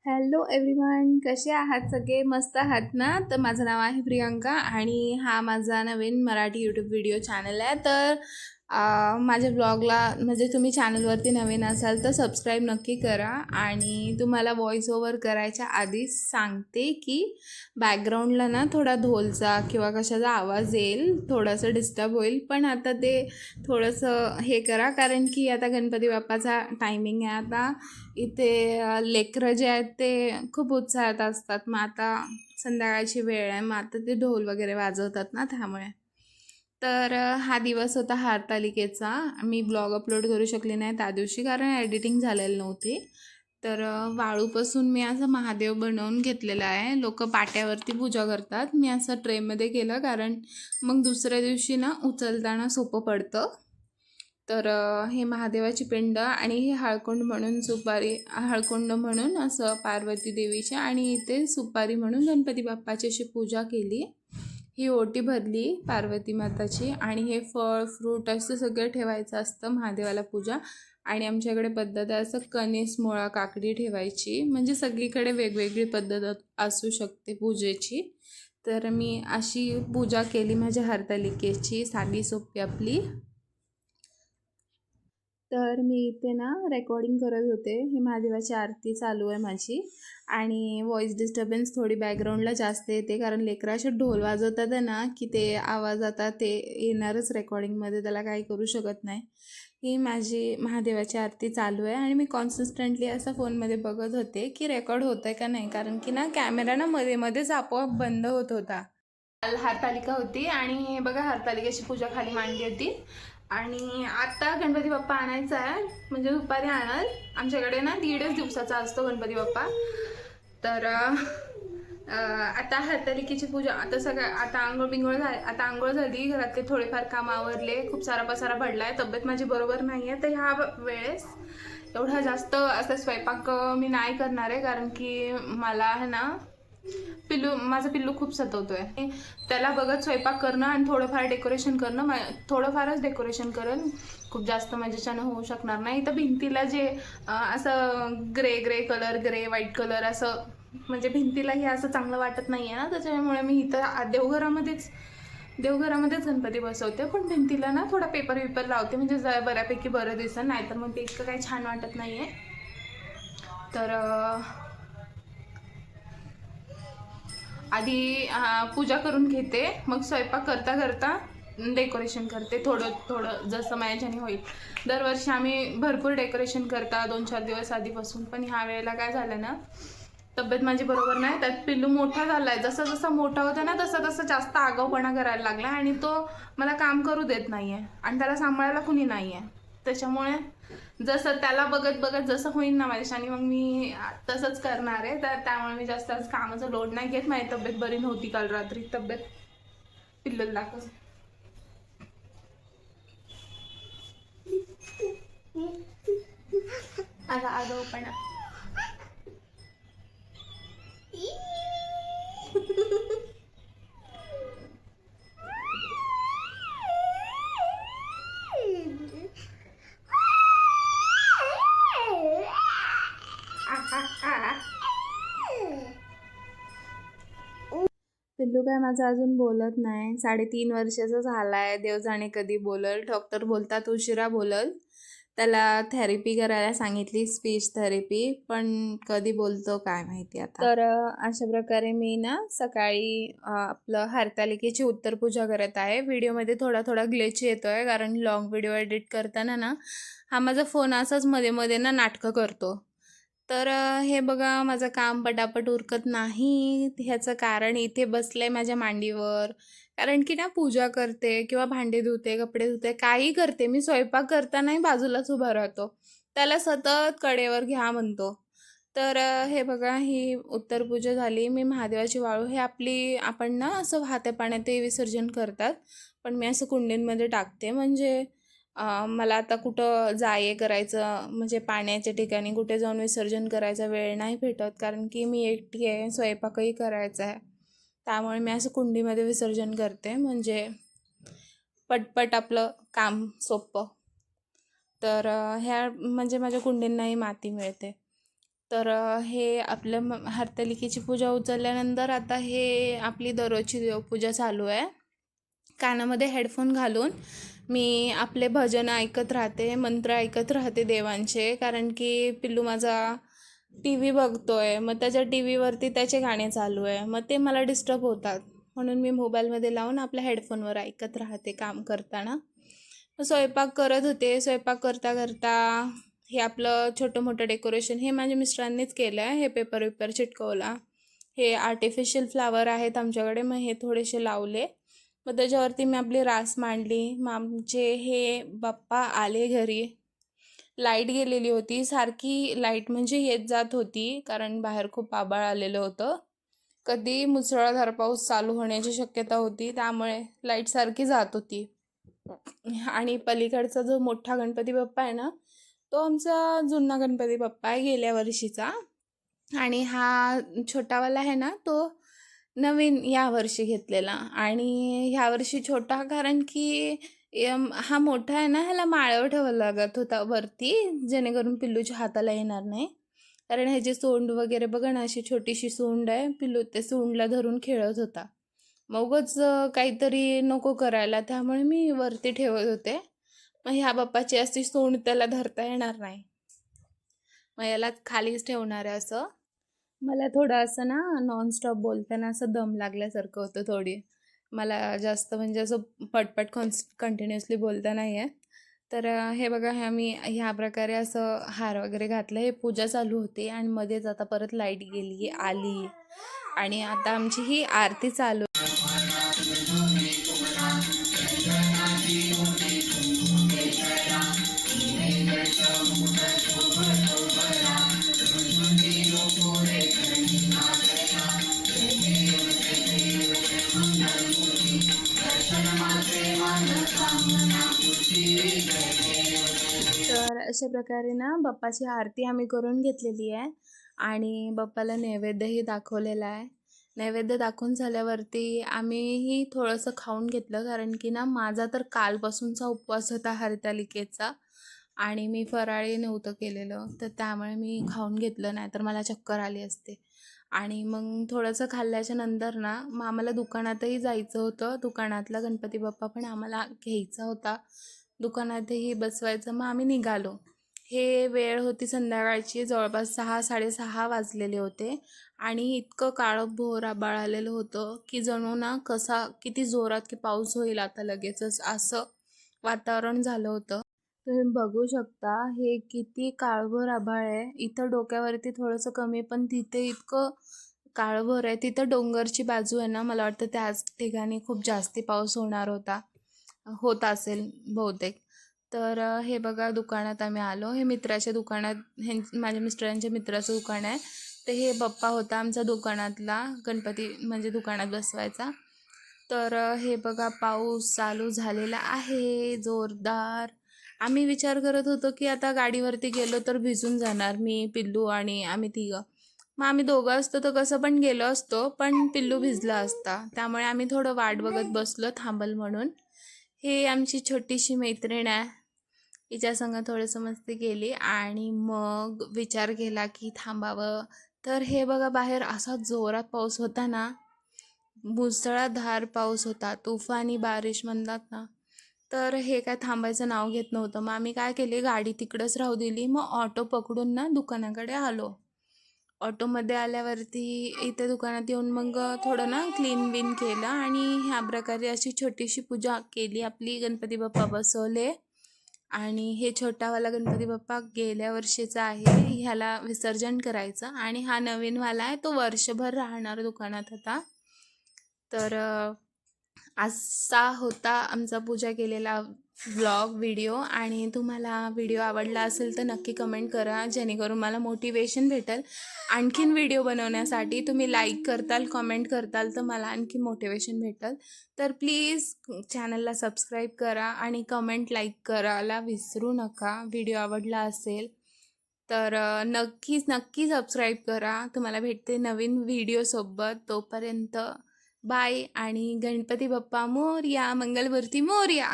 Hello everyone, कसे आहात सगळे? मस्त आहात ना? तर माझं नाव आहे प्रियंका आणि हा माझा नवीन मराठी यूट्यूब व्हिडिओ चॅनल आहे. तर माझ्या ब्लॉगला म्हणजे तुम्ही चॅनलवरती नवीन असाल तर सबस्क्राईब नक्की करा. आणि तुम्हाला व्हॉइस ओव्हर करायच्या आधीच सांगते की बॅकग्राऊंडला ना थोडा ढोलचा किंवा कशाचा आवाज येईल, थोडंसं डिस्टर्ब होईल. पण आता ते थोडंसं हे करा, कारण की आता गणपती बाप्पाचा टायमिंग आहे. आता इथे लेकरं जे आहेत ते खूप उत्साहात असतात. मग आता संध्याकाळची वेळ आहे, मग आता ते ढोल वगैरे वाजवतात ना, त्यामुळे. तर हा दिवस होता हरतालिकेचा. मी ब्लॉग अपलोड करू शकले नाही त्या दिवशी, कारण एडिटिंग झालेली नव्हती. तर वाळूपासून मी असं महादेव बनवून घेतलेला आहे. लोक पाट्यावरती पूजा करतात, मी असं ट्रेमध्ये केलं, कारण मग दुसऱ्या दिवशी ना उचलताना सोपं पडतं. तर हे महादेवाची पिंड आणि हे हळकुंड म्हणून हळकुंड म्हणून असं पार्वती देवीचे, आणि इथे सुपारी म्हणून गणपती बाप्पाची अशी पूजा केली. ही ओटी भरली पार्वती माताची, आणि हे फळ फ्रूट असं सगळं ठेवायचं असतं महादेवाला पूजा. आणि आमच्याकडे पद्धत आहे असं कणीस, मोळा, काकडी ठेवायची. म्हणजे सगळीकडे वेगवेगळी पद्धत असू शकते पूजेची. तर मी अशी पूजा केली माझ्या हरतालिकेची, साधी सोपी आपली. तर मी इथे ना रेकॉर्डिंग करत होते. ही महादेवाची आरती चालू आहे माझी, आणि व्हॉइस डिस्टर्बन्स थोडी बॅकग्राऊंडला जास्त येते, कारण लेकरं असे ढोल वाजवतात आहे ना, की ते आवाज आता ते येणारच रेकॉर्डिंगमध्ये, त्याला काही करू शकत नाही. ही माझी महादेवाची आरती चालू आहे, आणि मी कॉन्सिस्टंटली असं फोनमध्ये बघत होते की रेकॉर्ड होतं आहे का नाही, कारण की ना कॅमेरा ना मध्ये मध्येच आपोआप बंद होत होता. काल हरतालिका होती, आणि हे बघा हरतालिकेची पूजा खाली मांडली होती. आणि आता गणपती बाप्पा आणायचा आहे, म्हणजे दुपारी आणाल. आमच्याकडे ना 1.5 दिवसाचा असतो गणपती बाप्पा. तर आता हरतालिकेची पूजा, आता आता आंघोळ झाली, घरातले थोडेफार काम आवरले, खूप सारा पसारा पडलाय. तब्येत माझी बरोबर नाही आहे, तर ह्या वेळेस एवढा जास्त असं स्वयंपाक मी नाही करणार आहे, कारण की मला आहे ना माझं पिल्लू खूप सतवतोय. त्याला बघत स्वयंपाक करणं आणि थोडंफार डेकोरेशन करणं, थोडंफारच डेकोरेशन करेन, खूप जास्त माझ्याच्यानं होऊ शकणार नाही. तर भिंतीला जे असं grey colour, grey white colour असं, म्हणजे भिंतीलाही असं चांगलं वाटत नाही आहे ना, त्याच्यामुळे मी इथं देवघरामध्येच गणपती बसवते. पण भिंतीला ना थोडा पेपर लावते, म्हणजे बऱ्यापैकी बरं दिसेल, नाहीतर मग ते इतकं काही छान वाटत नाही आहे. तर आधी पूजा करून घेते, मग स्वयंपाक करता करता डेकोरेशन करते, थोडं थोडं जसं माझ्याने होईल. दरवर्षी आम्ही भरपूर डेकोरेशन करता 2-4 दिवस आधीपासून. पण ह्या वेळेला काय झालं ना, तब्येत माझी बरोबर नाही, त्यात पिल्लू मोठा झालाय. जसं जसं मोठा होता ना, तसं तसं जास्त आगाऊपणा करायला लागला, आणि तो मला काम करू देत नाहीये, आणि त्याला सांभाळायला कुणी नाहीये. त्याच्यामुळे जसं त्याला बघत बघत जसं होईल ना माझ्याशाने, मग मी तसंच करणार आहे. तर त्यामुळे मी जास्त आज कामाचा लोड नाही घेत. माझी तब्येत बरी नव्हती काल रात्री, तब्येत पिल्लूला दाखव आता आगाऊपणा. पिल्लू काय माझं अजून बोलत नाही, 3.5 वर्षाचा झालाय. देव जाणे कधी बोलल. डॉक्टर बोलतात उशिरा बोलल. त्याला थेरपी करायला सांगितली, स्पीच थेरपी, पण कधी बोलतो काय माहिती आता. तर अशा प्रकारे मी ना सकाळी आपलं हरतालिकेची उत्तरपूजा करत आहे. व्हिडिओमध्ये थोडा थोडा ग्लिच येतोय, कारण लॉंग व्हिडिओ एडिट करताना ना हा माझा फोन असाच मध्ये मध्ये ना नाटकं करतो. तर हे बघा माझं काम पटापट उरकत नाही. ह्याचं कारण इथे बसलंय माझ्या मांडीवर, कारण की ना पूजा करते किंवा भांडे धुते, कपडे धुते, काही करते. मी स्वयंपाक करतानाही बाजूलाच उभा राहतो, त्याला सतत कडेवर घ्या म्हणतो. तर हे बघा ही उत्तरपूजा झाली. मी महादेवाची वाळू, हे आपण ना असं वाहत्या पाण्यात ते विसर्जन करतात, पण मी असं कुंडींमध्ये टाकते. म्हणजे मला आता कुठं करायचं, म्हणजे पाण्याच्या ठिकाणी कुठे जाऊन विसर्जन करायचा वेळ नाही भेटत, कारण की मी एकटी आहे, स्वयंपाकही करायचा आहे. त्यामुळे मी असं कुंडीमध्ये विसर्जन करते, म्हणजे पटपट आपलं काम सोपं. तर ह्या म्हणजे माझ्या कुंडींनाही माती मिळते. तर हे आपलं हरतालिकेची पूजा उचलल्यानंतर आता हे आपली दररोजची देवपूजा चालू आहे. कानामध्ये हेडफोन घालून मी आपले भजन ऐकत राहते, मंत्र ऐकत राहते देवांचे, कारण की पिल्लू माझा टी व्ही बघतोय, मग त्याच्या टी व्हीवरती त्याचे गाणे चालू आहे, मग ते मला डिस्टर्ब होतात. म्हणून मी मोबाईलमध्ये लावून आपल्या हेडफोनवर ऐकत राहते काम करताना. स्वयंपाक करत होते. स्वयंपाक करता करता हे आपलं छोटं मोठं डेकोरेशन हे माझ्या मिस्टरांनीच केलं आहे. हे पेपर चिटकवला. हे आर्टिफिशियल फ्लावर आहेत आमच्याकडे, मग हे थोडेसे लावले. मग त्याच्यावरती मी आपली रास मांडली. मग आमचे हे बाप्पा आले घरी. लाईट गेलेली होती, सारखी लाईट म्हणजे येत जात होती, कारण बाहेर खूप आभाळ आलेलं होतं. कधी मुसळधार पाऊस चालू होण्याची शक्यता होती, त्यामुळे लाईट सारखी जात होती. आणि पलीकडचा जो मोठा गणपती बाप्पा आहे ना, तो आमचा जुना गणपती बाप्पा आहे गेल्या वर्षीचा. आणि हा छोटावाला आहे ना, तो नवीन या वर्षी घेतलेला. आणि ह्या वर्षी छोटा कारण की हा मोठा आहे ना, ह्याला माळ्यावर ठेवायला लागत होता वरती, जेणेकरून पिल्लूच्या हाताला येणार नाही. कारण ह्याची सोंड वगैरे बघा ना, अशी छोटीशी सोंड आहे. पिल्लू ते सोंडला धरून खेळत होता. मगच काहीतरी नको करायला, त्यामुळे मी वरती ठेवत होते. मग ह्या बाप्पाची अशी सोंड त्याला धरता येणार नाही, मग याला खालीच ठेवणार आहे. असं मला थोडं असं ना नॉनस्टॉप बोलताना असं दम लागल्यासारखं होतं थोडी. मला जास्त म्हणजे असं पटपट कंटिन्युअसली बोलता नाही आहे. तर हे बघा, मी ह्या प्रकारे असं हार वगैरे घातलं. हे पूजा चालू होती आणि मध्येच आता परत लाईट गेली आली आणि आता आमची ही आरती चालू. तर अशा प्रकारे ना बाप्पाची आरती आम्ही करून घेतलेली आहे आणि बाप्पाला नैवेद्यही दाखवलेला आहे. नैवेद्य दाखवून झाल्यावरती आम्हीही थोडंसं खाऊन घेतलं, कारण की ना माझा तर कालपासूनचा उपवास होता हरतालिकेचा आणि मी फराळी नव्हतं केलेलं, तर त्यामुळे मी खाऊन घेतलं, नाही तर मला चक्कर आली असते. आणि मग थोडंसं खाल्ल्याच्या नंतर ना मग आम्हाला दुकानातही जायचं होतं. दुकानातला गणपती बाप्पा पण आम्हाला घ्यायचा होता, दुकानातही बसवायचं. मग आम्ही निघालो. हे वेळ होती संध्याकाळची, जवळपास 6-6:30 वाजलेले होते आणि इतकं काळं आभाळ आलेलं होतं की जणू ना किती जोरात की पाऊस होईल आता लगेचच, असं वातावरण झालं होतं. तुम्ही बघू शकता हे किती काळभोर आभाळ आहे. इथं डोक्यावरती थोडंसं कमी, पण तिथे इतकं काळभोर आहे. तिथं डोंगरची बाजू आहे ना, मला वाटतं त्याच ठिकाणी खूप जास्ती पाऊस होत असेल बहुतेक. तर हे बघा, दुकानात आम्ही आलो. हे मित्राच्या दुकानात, माझ्या मिस्टरांच्या मित्राचं दुकान आहे. तर हे बाप्पा होता आमचा दुकानातला गणपती, म्हणजे दुकानात बसवायचा. तर हे बघा, पाऊस चालू झालेला आहे जोरदार. आम्ही विचार करत होतो की आता गाडीवरती गेलो तर भिजून जाणार, मी, पिल्लू आणि आम्ही तिघं. मग आम्ही दोघं असतो तर कसं पण गेलो असतो, पण पिल्लू भिजला असता, त्यामुळे आम्ही थोडं वाट बघत बसलो थांबल म्हणून. हे आमची छोटीशी मैत्रीण आहे, हिच्या संग थोडंसं मस्ती केली आणि मग विचार केला की थांबावं. तर हे बघा, बाहेर असा जोरात पाऊस होता ना, मुसळधार पाऊस होता, तुफानी बारिश म्हणतात ना. तर हे काय थांबायचं नाव घेत नव्हतं. मग आम्ही काय केले, गाडी तिकडंच राहू दिली. मग ऑटो पकडून ना दुकानाकडे आलो. ऑटोमध्ये आल्यावरती इथे दुकानात येऊन मग थोडं ना क्लीन बिन केलं आणि ह्या प्रकारे अशी छोटीशी पूजा केली. आपली गणपती बाप्पा बसवले आणि हे छोटावाला गणपती बाप्पा गेल्या वर्षीचा आहे, ह्याला विसर्जन करायचं आणि हा नवीनवाला आहे, तो वर्षभर राहणार दुकानात आता. तर असा होता आमचा पूजा केलेला व्हिडिओ. आणि तुम्हाला व्हिडिओ आवडला असेल तर नक्की कमेंट करा, जेणेकरून मला मोटिवेशन भेटेल आणखीन व्हिडिओ बनवण्यासाठी. तुम्ही लाईक करताल, कमेंट करताल तर मला आणखी मोटिवेशन भेटेल. तर प्लीज चॅनलला सबस्क्राईब करा आणि कमेंट लाईक करायला विसरू नका. व्हिडिओ आवडला असेल तर नक्की सबस्क्राईब करा. तुम्हाला भेटते नवीन व्हिडिओसोबत. तोपर्यंत बाय आणि गणपती बाप्पा मोरया, मंगलमूर्ती मोरया.